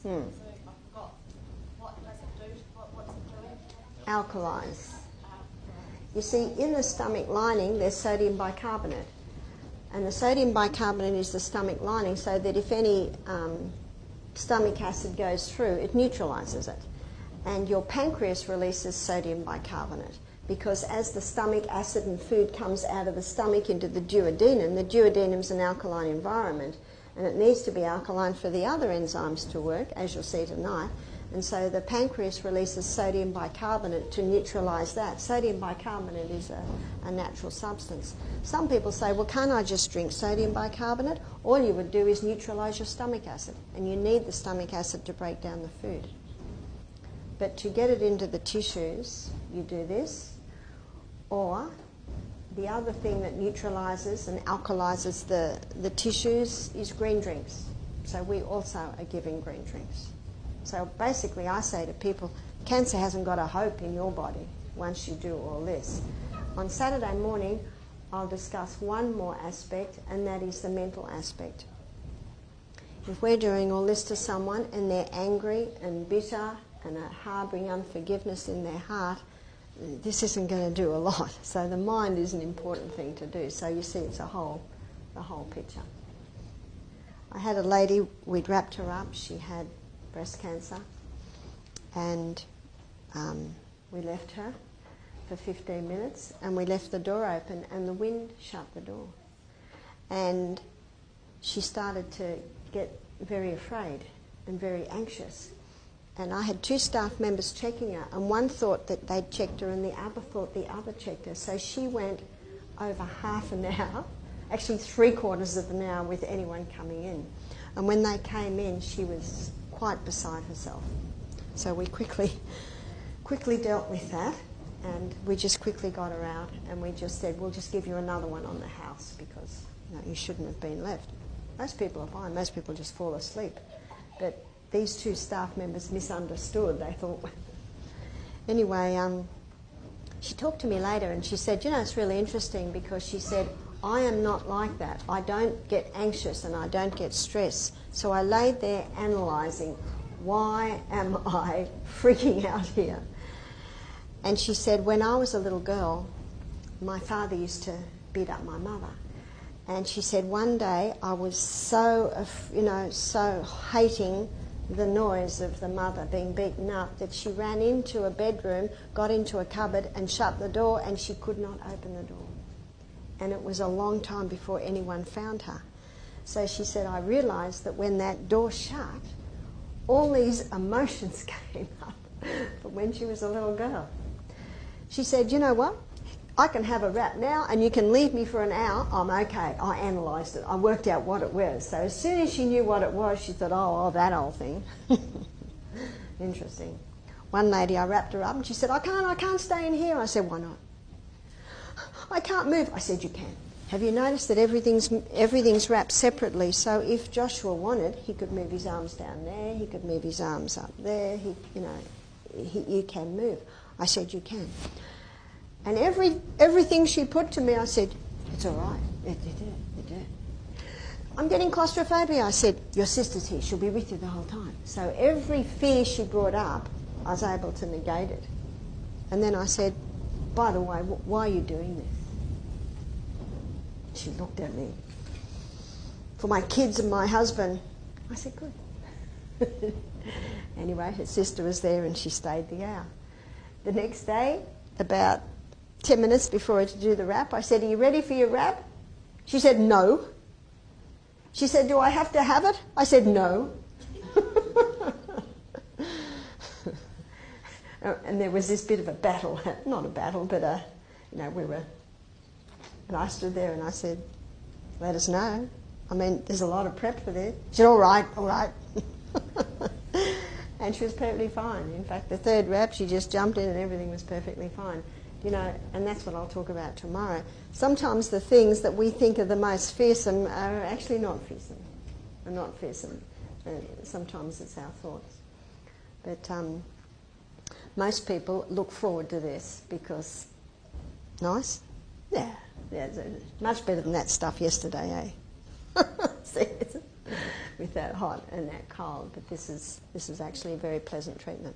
So I forgot. What does it do? What's it doing? Alkalize. You see, in the stomach lining, there's sodium bicarbonate. And the sodium bicarbonate is the stomach lining, so that if any stomach acid goes through, it neutralizes it. And your pancreas releases sodium bicarbonate, because as the stomach acid and food comes out of the stomach into the duodenum is an alkaline environment, and it needs to be alkaline for the other enzymes to work, as you'll see tonight. And so the pancreas releases sodium bicarbonate to neutralise that. Sodium bicarbonate is a natural substance. Some people say, well, can't I just drink sodium bicarbonate? All you would do is neutralise your stomach acid, and you need the stomach acid to break down the food. But to get it into the tissues, you do this. Or the other thing that neutralises and alkalises the tissues is green drinks. So we also are giving green drinks. So basically I say to people, cancer hasn't got a hope in your body once you do all this. On Saturday morning, I'll discuss one more aspect, and that is the mental aspect. If we're doing all this to someone and they're angry and bitter and are harbouring unforgiveness in their heart, this isn't going to do a lot. So the mind is an important thing to do. So you see, it's the whole picture. I had a lady, we'd wrapped her up, she had breast cancer, and we left her for 15 minutes, and we left the door open, and the wind shut the door. And she started to get very afraid and very anxious. And I had 2 staff members checking her, and one thought that they'd checked her and the other thought the other checked her. So she went over half an hour, actually 3/4 of an hour with anyone coming in. And when they came in, she was quite beside herself. So we quickly dealt with that, and we just quickly got her out, and we just said, we'll just give you another one on the house, because you shouldn't have been left. Most people are fine, most people just fall asleep. But these 2 staff members misunderstood. They thought... Anyway, she talked to me later and she said, it's really interesting, because she said, I am not like that. I don't get anxious and I don't get stressed. So I laid there analysing, why am I freaking out here? And she said, when I was a little girl, my father used to beat up my mother. And she said, one day I was so hating the noise of the mother being beaten up that she ran into a bedroom, got into a cupboard and shut the door, and she could not open the door. And it was a long time before anyone found her. So she said, I realised that when that door shut, all these emotions came up from when she was a little girl. She said, you know what? I can have a wrap now and you can leave me for an hour. I'm okay. I analysed it. I worked out what it was. So as soon as she knew what it was, she thought, oh, that old thing. Interesting. One lady, I wrapped her up and she said, I can't stay in here. I said, why not? I can't move. I said, you can. Have you noticed that everything's wrapped separately? So if Joshua wanted, he could move his arms down there, he could move his arms up there, you can move. I said, you can. And everything she put to me, I said, it's all right. It did. I'm getting claustrophobia. I said, your sister's here. She'll be with you the whole time. So every fear she brought up, I was able to negate it. And then I said, by the way, why are you doing this? She looked at me. For my kids and my husband. I said, good. Anyway, her sister was there and she stayed the hour. The next day, about 10 minutes before I to do the wrap, I said, are you ready for your wrap? She said, no. She said, do I have to have it? I said, no. And there was this bit of a battle, not a battle, but and I stood there and I said, let us know. I mean, there's a lot of prep for this. She said, all right. And she was perfectly fine. In fact, the 3rd wrap, she just jumped in and everything was perfectly fine. And that's what I'll talk about tomorrow. Sometimes the things that we think are the most fearsome are actually not fearsome. Sometimes it's our thoughts. But most people look forward to this because, nice? Yeah, it's much better than that stuff yesterday, eh? See, with that hot and that cold, but this is actually a very pleasant treatment.